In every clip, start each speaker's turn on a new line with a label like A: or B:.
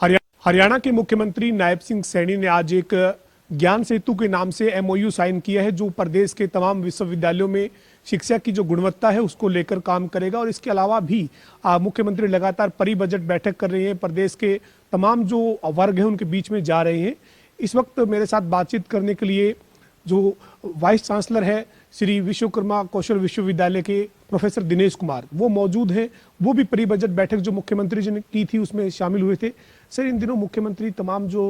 A: हरियाणा के मुख्यमंत्री नायब सिंह सैनी ने आज एक ज्ञान सेतु के नाम से एमओयू साइन किया है, जो प्रदेश के तमाम विश्वविद्यालयों में शिक्षा की जो गुणवत्ता है उसको लेकर काम करेगा। और इसके अलावा भी मुख्यमंत्री लगातार परी बजट बैठक कर रहे हैं, प्रदेश के तमाम जो वर्ग हैं उनके बीच में जा रहे हैं। इस वक्त मेरे साथ बातचीत करने के लिए जो वाइस चांसलर है श्री विश्वकर्मा कौशल विश्वविद्यालय के प्रोफेसर दिनेश कुमार, वो मौजूद हैं। वो भी परी बजट बैठक जो मुख्यमंत्री जी ने की थी उसमें शामिल हुए थे। सर, इन दिनों मुख्यमंत्री तमाम जो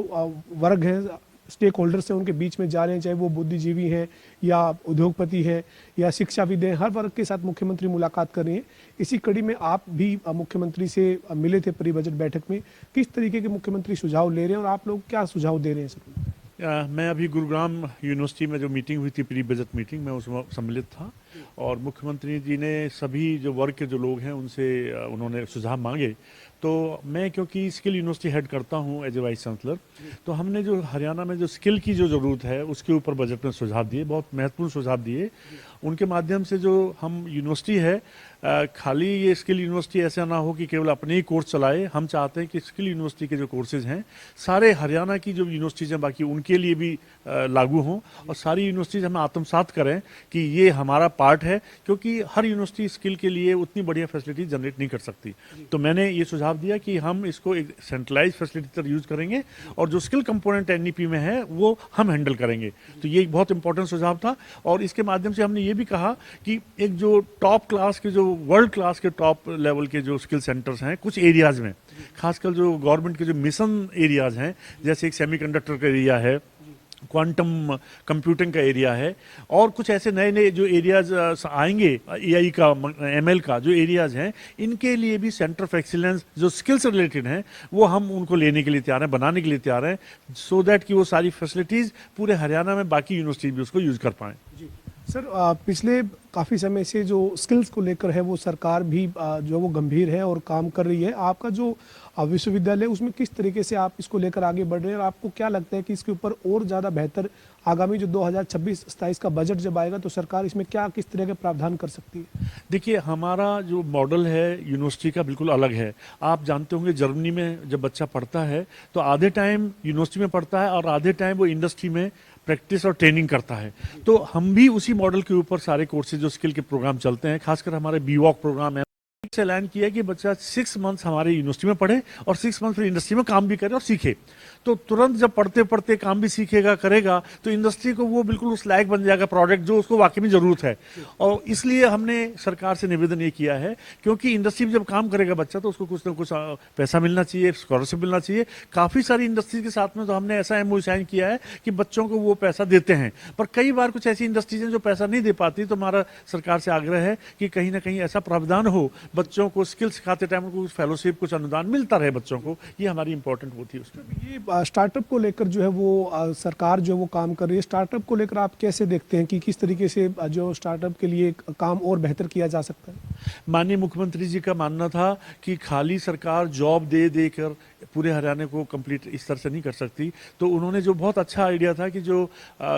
A: वर्ग हैं, स्टेक होल्डर्स हैं, उनके बीच में जा रहे हैं, चाहे वो बुद्धिजीवी हैं या उद्योगपति हैं या शिक्षाविद हैं, हर वर्ग के साथ मुख्यमंत्री मुलाकात कर रहे हैं। इसी कड़ी में आप भी मुख्यमंत्री से मिले थे परी बजट बैठक में। किस तरीके के मुख्यमंत्री सुझाव ले रहे हैं और आप लोग क्या सुझाव दे रहे हैं सर?
B: मैं अभी गुरुग्राम यूनिवर्सिटी में जो मीटिंग हुई थी, प्री बजट मीटिंग में, उसमें सम्मिलित था और मुख्यमंत्री जी ने सभी जो वर्ग के जो लोग हैं उनसे उन्होंने सुझाव मांगे। तो मैं क्योंकि स्किल यूनिवर्सिटी हेड करता हूं एज ए वाइस चांसलर, तो हमने जो हरियाणा में जो स्किल की जो ज़रूरत है उसके ऊपर बजट में सुझाव दिए, बहुत महत्वपूर्ण सुझाव दिए। उनके माध्यम से जो हम यूनिवर्सिटी है, खाली ये स्किल यूनिवर्सिटी ऐसा ना हो कि केवल अपने ही कोर्स चलाए। हम चाहते हैं कि स्किल यूनिवर्सिटी के जो कोर्सेज हैं सारे हरियाणा की जो यूनिवर्सिटीज़ हैं बाकी उनके लिए भी लागू हों और सारी यूनिवर्सिटीज़ हमें आत्मसात करें कि ये हमारा पार्ट है, क्योंकि हर यूनिवर्सिटी स्किल के लिए उतनी बढ़िया फैसिलिटी जनरेट नहीं कर सकती। तो मैंने ये सुझाव दिया कि हम इसको एक सेंट्रलाइज फैसिलिटी तरह यूज़ करेंगे और जो स्किल कंपोनेंट एनईपी में है वो हम हैंडल करेंगे। तो ये एक बहुत इंपॉर्टेंट सुझाव था और इसके माध्यम से हमने ये भी कहा कि एक जो टॉप क्लास के, जो वर्ल्ड क्लास के टॉप लेवल के जो स्किल सेंटर्स हैं कुछ एरियाज में, खासकर जो गवर्नमेंट के जो मिशन एरियाज हैं, जैसे एक सेमीकंडक्टर का एरिया है, क्वांटम कंप्यूटिंग का एरिया है और कुछ ऐसे नए नए जो एरियाज आएंगे, एआई का, एमएल का जो एरियाज हैं, इनके लिए भी सेंटर ऑफ एक्सीलेंस जो स्किल से रिलेटेड हैं वो हम उनको लेने के लिए तैयार हैं, बनाने के लिए तैयार हैं, सो दैट कि वो सारी फैसिलिटीज़ पूरे हरियाणा में बाकी यूनिवर्सिटी भी उसको यूज़ कर पाएँ।
A: सर, पिछले काफ़ी समय से जो स्किल्स को लेकर है वो सरकार भी जो वो गंभीर है और काम कर रही है। आपका जो विश्वविद्यालय उसमें किस तरीके से आप इसको लेकर आगे बढ़ रहे हैं और आपको क्या लगता है कि इसके ऊपर और ज़्यादा बेहतर आगामी जो 2026-27 का बजट जब आएगा तो सरकार इसमें क्या किस तरह के प्रावधान कर सकती है?
B: देखिए, हमारा जो मॉडल है यूनिवर्सिटी का बिल्कुल अलग है। आप जानते होंगे जर्मनी में जब बच्चा पढ़ता है तो आधे टाइम यूनिवर्सिटी में पढ़ता है और आधे टाइम वो इंडस्ट्री में प्रैक्टिस और ट्रेनिंग करता है। तो हम भी उसी मॉडल के ऊपर सारे कोर्सेज जो स्किल के प्रोग्राम चलते हैं, खासकर हमारे बीवॉक प्रोग्राम है, से ऐलान किया कि बच्चा 6 मंथ्स हमारे यूनिवर्सिटी में पढ़े और 6 मंथ फिर इंडस्ट्री में काम भी करे और सीखे। तो तुरंत जब पढ़ते पढ़ते काम भी सीखेगा, करेगा, तो इंडस्ट्री को वो बिल्कुल उस लायक बन जाएगा प्रोडक्ट जो उसको वाकई में जरूरत है। और इसलिए हमने सरकार से निवेदन ये किया है, क्योंकि इंडस्ट्री में जब काम करेगा बच्चा तो उसको कुछ ना कुछ पैसा मिलना चाहिए, स्कॉलरशिप मिलना चाहिए। काफ़ी सारी इंडस्ट्री के साथ में तो हमने ऐसा एमओयू साइन किया है कि बच्चों को वो पैसा देते हैं, पर कई बार कुछ ऐसी इंडस्ट्रीज हैं जो पैसा नहीं दे पाती। तो हमारा सरकार से आग्रह है कि कहीं ना कहीं ऐसा प्रावधान हो, बच्चों को स्किल सिखाते टाइम उनको कुछ फेलोशिप, कुछ अनुदान मिलता रहे बच्चों को। ये हमारी इंपॉर्टेंट वो थी उसमें।
A: ये स्टार्टअप को लेकर जो है वो सरकार जो है वो काम कर रही है। स्टार्टअप को लेकर आप कैसे देखते हैं कि किस तरीके से जो स्टार्टअप के लिए काम और बेहतर किया जा सकता है?
B: माननीय मुख्यमंत्री जी का मानना था कि खाली सरकार जॉब दे देकर पूरे हरियाणा को कंप्लीट इस तरह से नहीं कर सकती। तो उन्होंने जो बहुत अच्छा आइडिया था कि जो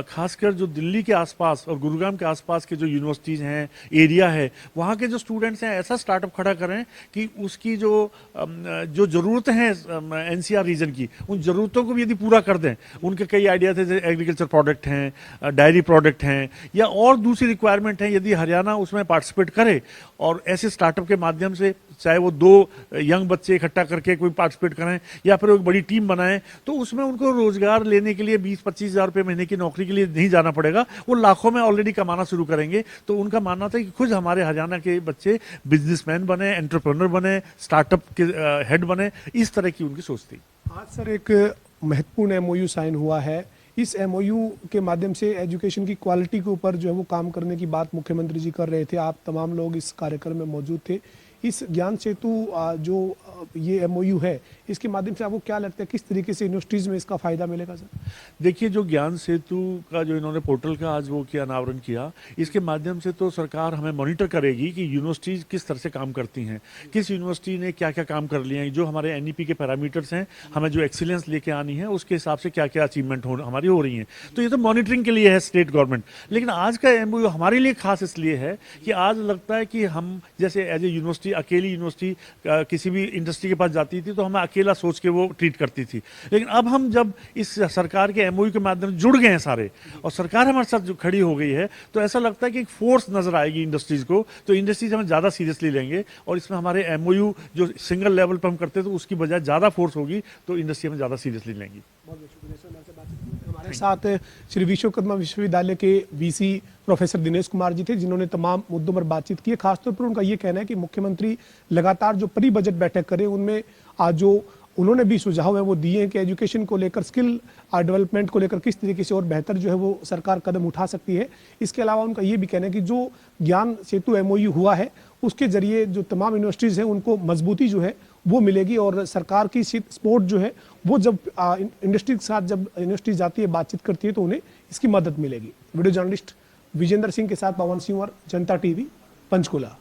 B: खासकर जो दिल्ली के आसपास और गुरुग्राम के आसपास के जो यूनिवर्सिटीज़ हैं, एरिया है, वहाँ के जो स्टूडेंट्स हैं ऐसा स्टार्टअप खड़ा करें कि उसकी जो ज़रूरतें हैं एनसीआर रीजन की, उन ज़रूरतों को भी यदि पूरा कर दें। उनके कई आइडिया थे, जैसे एग्रीकल्चर प्रोडक्ट हैं, डायरी प्रोडक्ट हैं या और दूसरी रिक्वायरमेंट हैं, यदि हरियाणा उसमें पार्टिसिपेट करे और ऐसे स्टार्टअप के माध्यम से चाहे वो 2 यंग बच्चे इकट्ठा करके कोई पार्टिसिपेट करें या फिर एक बड़ी टीम बनाएं, तो उसमें उनको रोजगार लेने के लिए 20-25 हज़ार रुपये महीने की नौकरी के लिए नहीं जाना पड़ेगा, वो लाखों में ऑलरेडी कमाना शुरू करेंगे। तो उनका मानना था कि खुद हमारे हरियाणा के बच्चे बिजनेसमैन बने, एंटरप्रेन्योर बने, स्टार्टअप के हेड बने, इस तरह की उनकी सोच थी।
A: आज सर एक महत्वपूर्ण एमओयू साइन हुआ है। इस एमओयू के माध्यम से एजुकेशन की क्वालिटी के ऊपर जो है वो काम करने की बात मुख्यमंत्री जी कर रहे थे। आप तमाम लोग इस कार्यक्रम में मौजूद थे। इस ज्ञान सेतु जो ये एमओयू है, इसके माध्यम से आपको क्या लगता है किस तरीके से यूनिवर्सिटीज़ में इसका फ़ायदा मिलेगा सर?
B: देखिए, जो ज्ञान सेतु का जो इन्होंने पोर्टल का आज वो किया, अनावरण किया, इसके माध्यम से तो सरकार हमें मॉनिटर करेगी कि यूनिवर्सिटीज़ किस तरह से काम करती हैं, किस यूनिवर्सिटी ने क्या क्या काम कर लिया है, जो हमारे एनईपी के पैरामीटर्स हैं, हमें जो एक्सीलेंस लेके आनी है उसके हिसाब से क्या क्या अचीवमेंट हमारी हो रही हैं। तो ये तो मॉनिटरिंग के लिए है स्टेट गवर्नमेंट। लेकिन आज का एमओयू हमारे लिए खास इसलिए है कि आज लगता है कि हम जैसे एज ए यूनिवर्सिटी यूनिवर्सिटी अकेली यूनिवर्सिटी किसी भी इंडस्ट्री के पास जाती थी तो हमें अकेला सोच के वो ट्रीट करती थी, लेकिन अब हम जब इस सरकार के एमओयू के माध्यम से जुड़ गए हैं सारे और सरकार हमारे साथ जो खड़ी हो गई है तो ऐसा लगता है कि एक फोर्स नजर आएगी इंडस्ट्रीज को, तो इंडस्ट्रीज हमें ज़्यादा सीरियसली लेंगे और इसमें हमारे एमओयू जो सिंगल लेवल पर हम करते थे तो उसकी बजाय ज़्यादा फोर्स होगी तो इंडस्ट्री हमें ज़्यादा सीरियसली लेंगी।
A: हमारे साथ श्री विश्वकर्मा विश्वविद्यालय के वीसी प्रोफेसर दिनेश कुमार जी थे, जिन्होंने तमाम मुद्दों पर बातचीत की है। खासतौर पर उनका ये कहना है कि मुख्यमंत्री लगातार जो प्री बजट बैठक करें उनमें आज जो उन्होंने भी सुझाव है वो दिए हैं कि एजुकेशन को लेकर, स्किल डेवलपमेंट को लेकर किस तरीके से और बेहतर जो है वो सरकार कदम उठा सकती है। इसके अलावा उनका ये भी कहना है कि जो ज्ञान सेतु एमओयू हुआ है उसके जरिए जो तमाम यूनिवर्सिटीज़ हैं उनको मजबूती जो है वो मिलेगी और सरकार की सपोर्ट जो है वो जब इंडस्ट्री के साथ जब यूनिवर्सिटी जाती है, बातचीत करती है तो उन्हें इसकी मदद मिलेगी। वीडियो जर्नलिस्ट विजेंद्र सिंह के साथ पवन सिंह और जनता टीवी, पंचकुला।